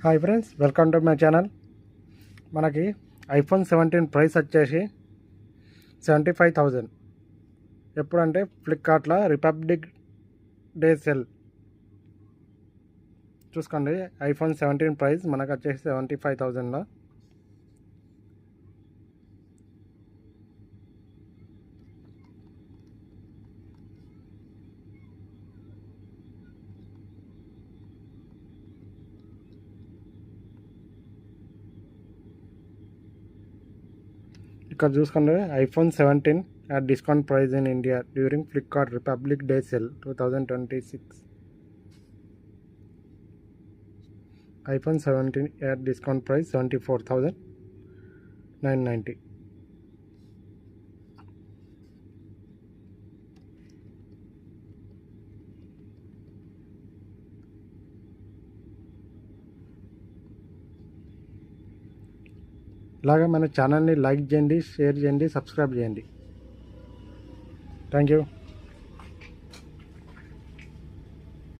Hi friends, welcome to my channel. మనకి iPhone 17 price వచ్చేసి 75,000. ఎప్పుడంటే ఫ్లిప్కార్ట్లో రిపబ్లిక్ డే సేల్ చూసుకోండి. ఐఫోన్ 17 ప్రైస్ మనకు వచ్చేసి 75,000లో. ఇక్కడ చూసుకోండి, iPhone 17 at discount price in India during Flipkart Republic Day Sale 2026. iPhone 17 at discount price 74,990. ఇలాగా మన ఛానల్ని లైక్ చేయండి, షేర్ చేయండి, సబ్స్క్రైబ్ చేయండి. Thank you.